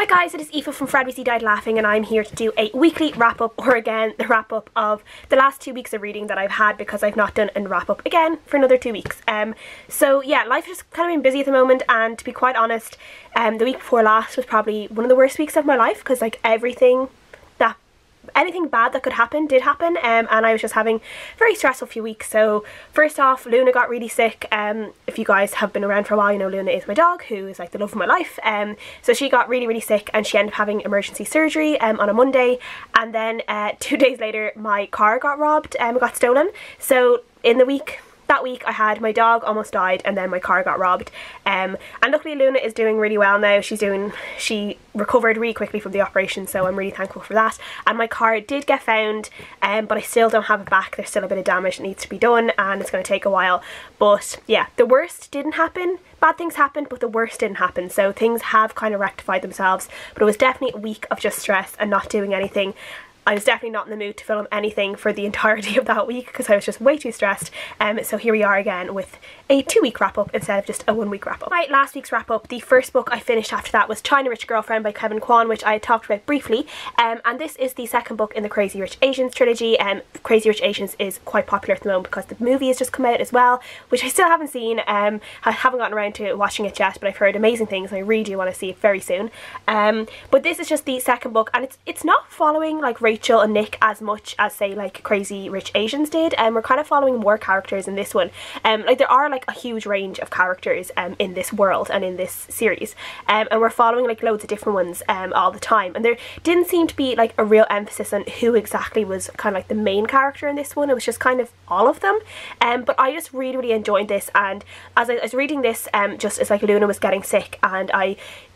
Hi guys, it is Aoife from Fred We See Died Laughing, and I'm here to do a weekly wrap up, or again the wrap up of the last 2 weeks of reading that I've had, because I've not done a wrap up again for another 2 weeks. So yeah, life has just kind of been busy at the moment, and to be quite honest, the week before last was probably one of the worst weeks of my life, because like anything bad that could happen did happen, and I was just having a very stressful few weeks. So first off, Luna got really sick. If you guys have been around for a while, you know Luna is my dog, who is like the love of my life. So she got really sick, and she ended up having emergency surgery on a Monday, and then 2 days later my car got robbed and got stolen. So in that week I had my dog almost died, and then my car got robbed, and luckily Luna is doing really well now. She recovered really quickly from the operation, so I'm really thankful for that. And my car did get found, but I still don't have it back. There's still a bit of damage that needs to be done, and it's going to take a while. But yeah, the worst didn't happen. Bad things happened, but the worst didn't happen, so things have kind of rectified themselves. But it was definitely a week of just stress and not doing anything. I was definitely not in the mood to film anything for the entirety of that week, because I was just way too stressed. So here we are again with a 2-week wrap up instead of just a 1-week wrap up. Right, last week's wrap up, the first book I finished after that was China Rich Girlfriend by Kwan, which I had talked about briefly. And this is the second book in the Crazy Rich Asians trilogy. Crazy Rich Asians is quite popular at the moment because the movie has just come out as well, which I still haven't seen. I haven't gotten around to watching it yet, but I've heard amazing things and I really do want to see it very soon. But this is just the second book, and it's not following like Rachel and Nick as much as say like Crazy Rich Asians did, and we're kind of following more characters in this one. Like there are like a huge range of characters in this world and in this series, and we're following like loads of different ones all the time, and there didn't seem to be like a real emphasis on who exactly was kind of like the main character in this one. It was just kind of all of them, but I just really enjoyed this. And as I was reading this, just as like Luna was getting sick, and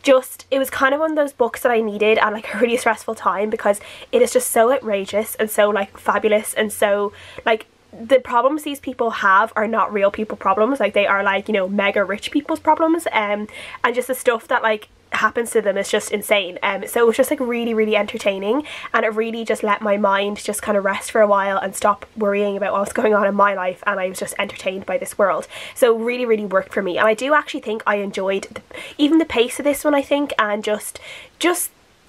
it was kind of one of those books that I needed at like a really stressful time, because it is just so outrageous and so like fabulous, and so like the problems these people have are not real people problems. Like they are like, you know, mega rich people's problems, and just the stuff that like happens to them is just insane. So it was just like really entertaining, and it really just let my mind just kind of rest for a while and stop worrying about what's going on in my life, and I was just entertained by this world. So really worked for me, and I do actually think I enjoyed even the pace of this one, I think, and just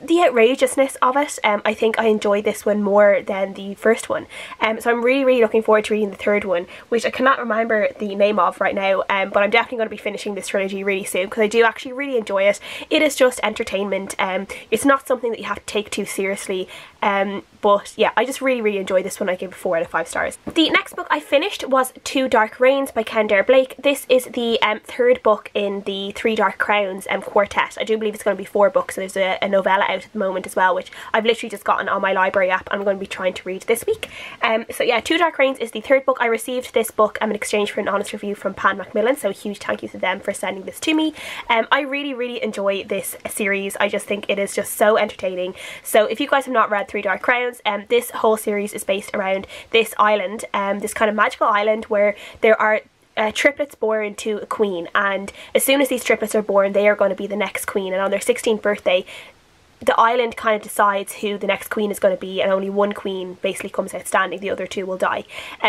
the outrageousness of it. I think I enjoyed this one more than the first one, so I'm really looking forward to reading the third one, which I cannot remember the name of right now, but I'm definitely going to be finishing this trilogy really soon, because I do actually really enjoy it. It is just entertainment. It's not something that you have to take too seriously, but yeah, I just really enjoyed this one. I gave it 4 out of 5 stars. The next book I finished was Two Dark Reigns by Kendare. This is the third book in the Three Dark Crowns quartet. I do believe it's going to be 4 books, and there's a novella out at the moment as well, which I've literally just gotten on my library app and I'm going to be trying to read this week. So yeah, Two Dark Reigns is the third book. I received this book in exchange for an honest review from Pan Macmillan, so a huge thank you to them for sending this to me. I really enjoy this series. I just think it is just so entertaining. So if you guys have not read Three Dark Crowns, this whole series is based around this island, this kind of magical island where there are triplets born to a queen, and as soon as these triplets are born, they are going to be the next queen, and on their 16th birthday the island kind of decides who the next queen is going to be, and only one queen basically comes out standing, the other 2 will die.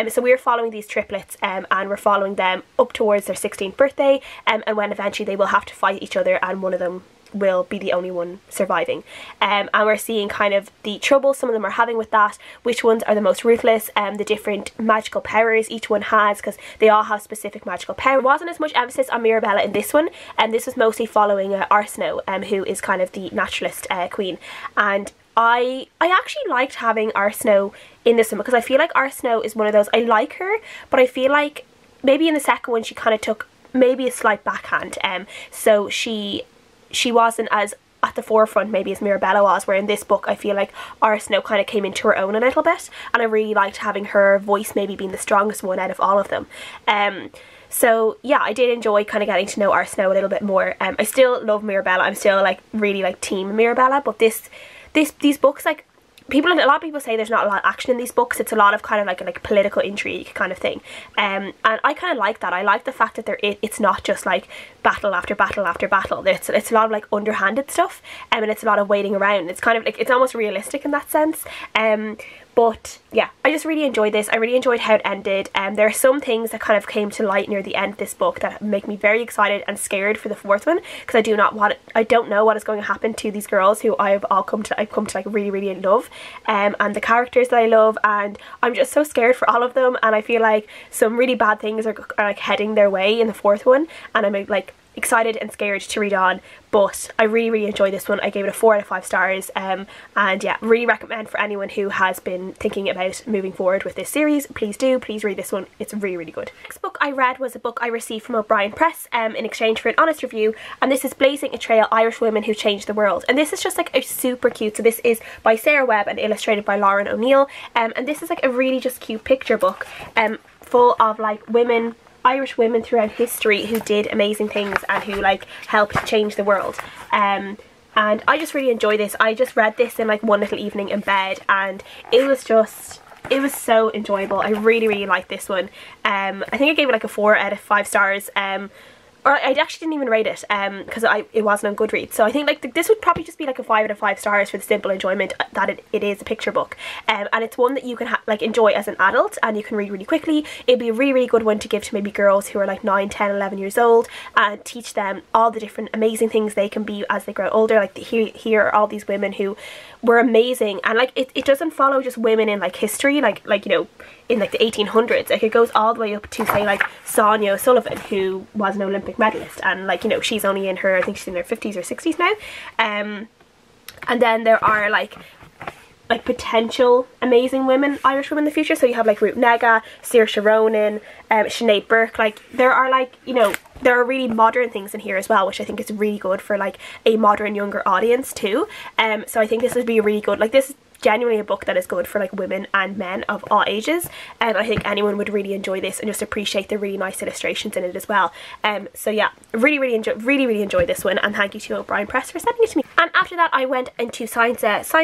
So we're following these triplets, and we're following them up towards their 16th birthday, and when eventually they will have to fight each other, and one of them will be the only one surviving. And we're seeing kind of the trouble some of them are having with that, which ones are the most ruthless, the different magical powers each one has, because they all have specific magical power. There wasn't as much emphasis on Mirabella in this one, and this was mostly following Arsinoe, who is kind of the naturalist queen. And I actually liked having Arsinoe in this one, because I feel like Arsinoe is one of those, I like her, but I feel like maybe in the second one she kind of took maybe a slight backhand, so she wasn't as at the forefront maybe as Mirabella was, where in this book I feel like Arsinoe kind of came into her own a little bit, and I really liked having her voice maybe being the strongest one out of all of them. So yeah, I did enjoy kind of getting to know Arsinoe a little bit more. I still love Mirabella, I'm still like really like team Mirabella, but these books, like a lot of people say there's not a lot of action in these books. It's a lot of kind of like political intrigue kind of thing, and I kind of like that. I like the fact that it's not just like battle after battle after battle. It's a lot of like underhanded stuff, and it's a lot of waiting around. It's kind of like, it's almost realistic in that sense. But yeah, I just really enjoyed this. I really enjoyed how it ended. There are some things that kind of came to light near the end of this book that make me very excited and scared for the fourth one, because I don't know what is going to happen to these girls who I've come to like really love, and the characters that I love, and I'm just so scared for all of them, and I feel like some really bad things are like heading their way in the fourth one, and I'm like excited and scared to read on. But I really enjoyed this one. I gave it a 4 out of 5 stars, and yeah, really recommend for anyone who has been thinking about moving forward with this series. Please read this one. It's really good. Next book I read was a book I received from O'Brien Press in exchange for an honest review, and this is Blazing a Trail: Irish Women Who Changed the World, and this is just like a super cute, so this is by Sarah Webb and illustrated by Lauren O'Neill, and this is like a really just cute picture book full of like women, Irish women throughout history who did amazing things and who like helped change the world, and I just really enjoy this. I just read this in like one little evening in bed, and it was so enjoyable. I really liked this one. I think I gave it like a 4 out of 5 stars, or I actually didn't even rate it because it wasn't on Goodreads, so I think like this would probably just be like a 5 out of 5 stars for the simple enjoyment that it is a picture book, and it's one that you can like enjoy as an adult, and you can read really quickly. It'd be a really good one to give to maybe girls who are like 9, 10, 11 years old, and teach them all the different amazing things they can be as they grow older. Like here are all these women who were amazing, and like it doesn't follow just women in like history, like you know, in like the 1800s. Like it goes all the way up to say like Sonia O'Sullivan, who was an Olympic medalist, and like, you know, she's only in her, I think she's in her 50s or 60s now, and then there are like potential amazing women, Irish women in the future. So you have like Ruth Negga, Saoirse Ronan, Sinead Burke. Like there are like, you know, there are really modern things in here as well, which I think is really good for like a modern younger audience too. So I think this would be really good. Like this is genuinely a book that is good for like women and men of all ages, and I think anyone would really enjoy this and just appreciate the really nice illustrations in it as well. So yeah, really enjoyed this one, and thank you to O'Brien Press for sending it to me. And after that I went into science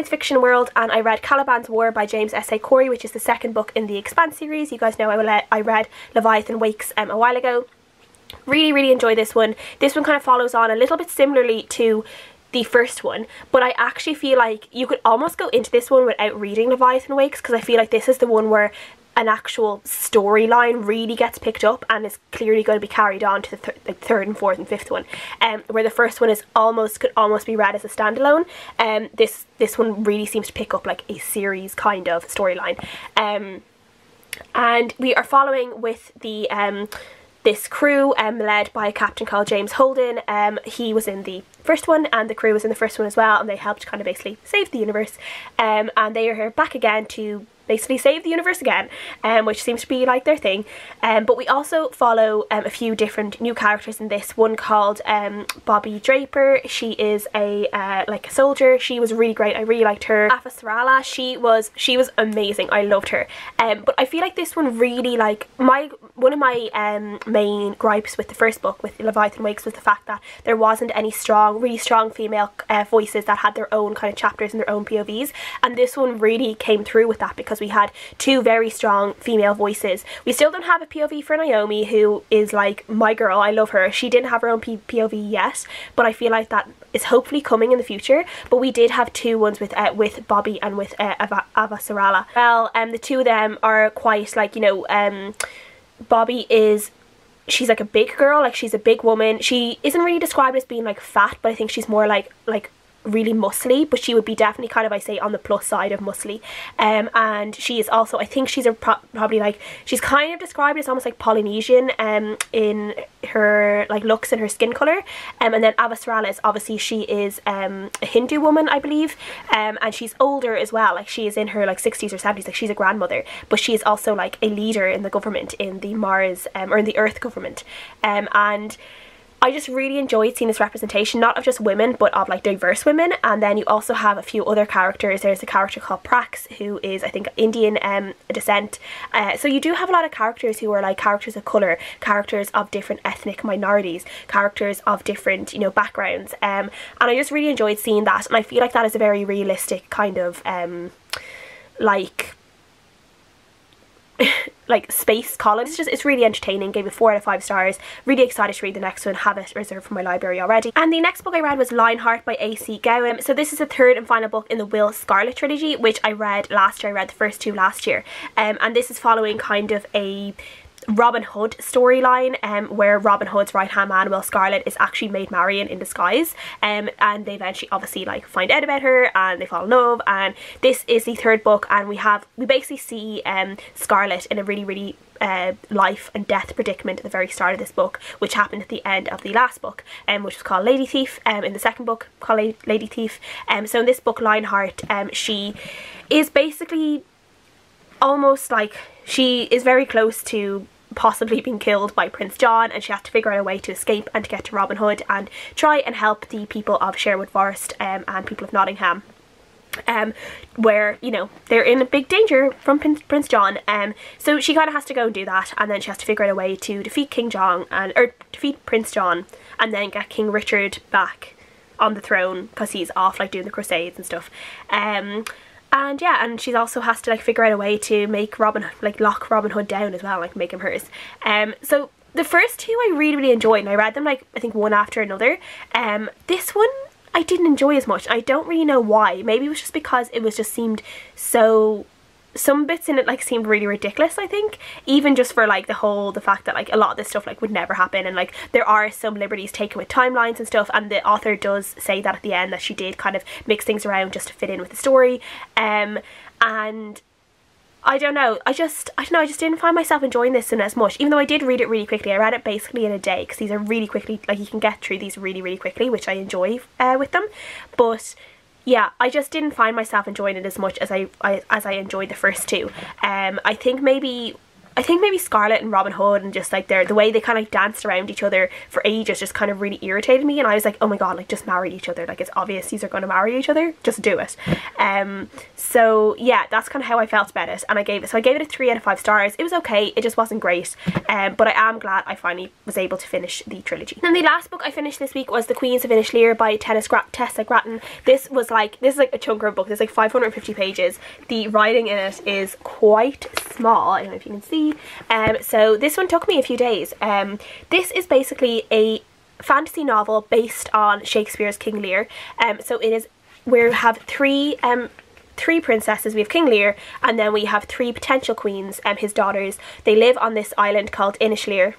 fiction world, and I read Caliban's War by James S.A. Corey, which is the second book in the Expanse series. You guys know I read Leviathan Wakes a while ago. Really enjoyed this one. This one kind of follows on a little bit similarly to the first one, but I actually feel like you could almost go into this one without reading Leviathan Wakes, because I feel like this is the one where an actual storyline really gets picked up and is clearly going to be carried on to the third and fourth and fifth one, where the first one is could almost be read as a standalone. This one really seems to pick up like a series kind of storyline, and we are following with the this crew led by a captain called James Holden. He was in the first one, and the crew was in the first one as well, and they helped kind of basically save the universe, and they are here back again to basically save the universe again, which seems to be like their thing. But we also follow a few different new characters in this one called Bobby Draper. She is a like a soldier. She was really great. I really liked her. Ava Sarala, she was amazing. I loved her. But I feel like this one really, like, one of my main gripes with the first book, with Leviathan Wakes, was the fact that there wasn't any really strong female voices that had their own kind of chapters and their own POVs, and this one really came through with that, because we had 2 very strong female voices. We still don't have a POV for Naomi, who is like my girl. I love her. She didn't have her own POV yet, but I feel like that is hopefully coming in the future. But we did have 2 ones with Bobby and with Ava Sarala. Well, the 2 of them are quite like, you know, Bobby she's like a big girl, like she's a big woman. She isn't really described as being like fat, but I think she's more like really muscly, but she would be definitely kind of, I say, on the plus side of muscly, and she is also, I think she's probably like, she's kind of described as almost like Polynesian in her like looks and her skin colour, and then Ava Sarala is obviously, she is a Hindu woman, I believe, and she's older as well. Like she is in her like 60s or 70s, like she's a grandmother, but she is also like a leader in the government, in the Mars or in the Earth government, and I just really enjoyed seeing this representation, not of just women, but of like diverse women. And then you also have a few other characters. There's a character called Prax, who is, I think, Indian descent. So you do have a lot of characters who are like characters of colour, characters of different ethnic minorities, characters of different, you know, backgrounds. And I just really enjoyed seeing that. And I feel like that is a very realistic kind of like like space colony. It's really entertaining. Gave it 4 out of 5 stars. Really excited to read the next one. Have it reserved for my library already. And the next book I read was Lionheart by A.C. Gaughen. So this is the third and final book in the Will Scarlet trilogy, which I read last year. I read the first 2 last year, and this is following kind of a Robin Hood storyline, where Robin Hood's right hand man Will Scarlet is actually Maid Marian in disguise, and they eventually obviously like find out about her and they fall in love. And this is the third book, and we basically see Scarlet in a really life and death predicament at the very start of this book, which happened at the end of the last book, which was called Lady Thief. In the second book called Lady Thief. So in this book Lionheart, she is basically almost like, she is very close to possibly being killed by Prince John, and she has to figure out a way to escape and to get to Robin Hood and try and help the people of Sherwood Forest and people of Nottingham, where, you know, they're in a big danger from Prince John. So she kind of has to go and do that, and then she has to figure out a way to defeat defeat Prince John, and then get King Richard back on the throne, because he's off like doing the Crusades and stuff. And yeah, and she also has to like figure out a way to make lock Robin Hood down as well, like make him hers. So the first 2 I really enjoyed, and I read them like I think one after another. This one I didn't enjoy as much. I don't really know why. Maybe it was just because it was just seemed so, some bits in it like seemed really ridiculous, I think, even just for like the fact that like a lot of this stuff like would never happen, and like there are some liberties taken with timelines and stuff, and the author does say that at the end, that she did kind of mix things around just to fit in with the story. And I don't know, I just didn't find myself enjoying this as much, even though I did read it really quickly. I read it basically in a day, because these are really quickly, like you can get through these really quickly, which I enjoy with them. But yeah, I just didn't find myself enjoying it as much as I enjoyed the first 2. I think maybe Scarlet and Robin Hood, and just like the way they kind of like danced around each other for ages, just kind of really irritated me, and I was like, oh my god, like just marry each other, like it's obvious these are going to marry each other, just do it. So yeah, that's kind of how I felt about it, and I gave it a 3 out of 5 stars. It was okay, it just wasn't great, but I am glad I finally was able to finish the trilogy. And the last book I finished this week was The Queens of Innis Lear by Tessa Gratton. This is like a chunker of book. There's like 550 pages. The writing in it is quite small, I don't know if you can see. So this one took me a few days. This is basically a fantasy novel based on Shakespeare's King Lear. So it is, we have three princesses. We have King Lear, and then we have 3 potential queens, his daughters. They live on this island called Innis Lear.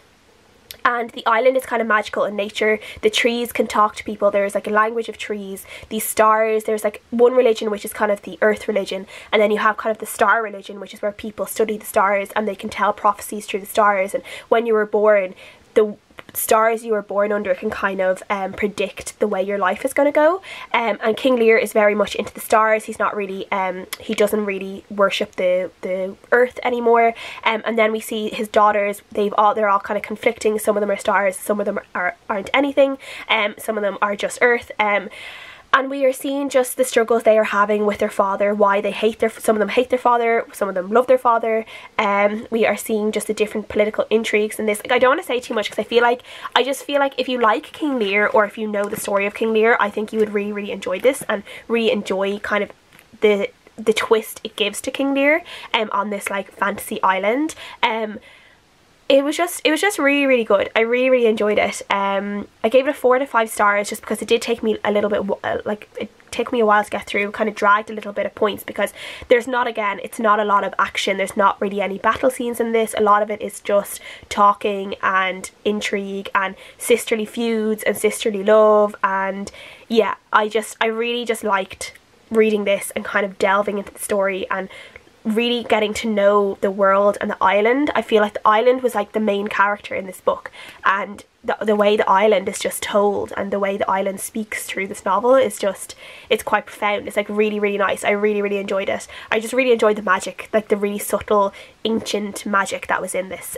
And the island is kind of magical in nature. The trees can talk to people. There's like a language of trees. These stars, there's like one religion which is kind of the earth religion, and then you have kind of the star religion, which is where people study the stars and they can tell prophecies through the stars. And when you were born, the stars you were born under can kind of predict the way your life is going to go. And King Lear is very much into the stars. He's not really he doesn't really worship the earth anymore. And then we see his daughters. They're all kind of conflicting. Some of them are stars, some of them aren't anything, some of them are just earth. And we are seeing just the struggles they are having with their father, why they hate some of them hate their father, some of them love their father. We are seeing just the different political intrigues in this. Like, I don't want to say too much, because I just feel like if you like King Lear, or if you know the story of King Lear, I think you would really enjoy this, and really enjoy kind of the twist it gives to King Lear on this like fantasy island. It was just really good. I really enjoyed it. I gave it a 4 out of 5 stars, just because it did take me a little bit, it took me a while to get through, kind of dragged a little bit of points, because it's not a lot of action. There's not really any battle scenes in this. A lot of it is just talking and intrigue and sisterly feuds and sisterly love. And yeah, I really just liked reading this and kind of delving into the story and really getting to know the world and the island. I feel like the island was like the main character in this book, and the way the island is just told, and the way the island speaks through this novel is just, it's quite profound. It's like really nice. I really enjoyed it. I just really enjoyed the magic, like the really subtle ancient magic that was in this.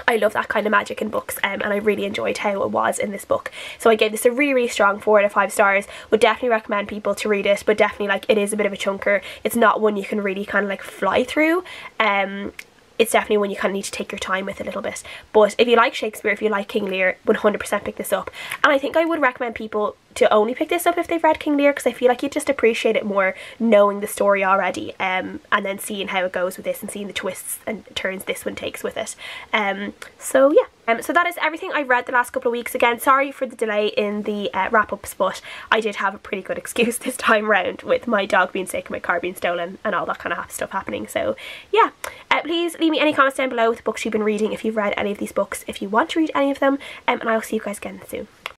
I love that kind of magic in books, and I really enjoyed how it was in this book. So I gave this a really strong 4 out of 5 stars. Would definitely recommend people to read it, but definitely, like, it is a bit of a chunker. It's not one you can really kind of like fly through. It's definitely one you kind of need to take your time with a little bit. But if you like Shakespeare, if you like King Lear, 100% pick this up. And I think I would recommend people to only pick this up if they've read King Lear, because I feel like you just appreciate it more knowing the story already, and then seeing how it goes with this and seeing the twists and turns this one takes with it. So yeah, so that is everything I've read the last couple of weeks. Again, sorry for the delay in the wrap-ups, but I did have a pretty good excuse this time round with my dog being sick, my car being stolen and all that kind of stuff happening. So yeah, please leave me any comments down below with the books you've been reading, if you've read any of these books, if you want to read any of them, and I'll see you guys again soon.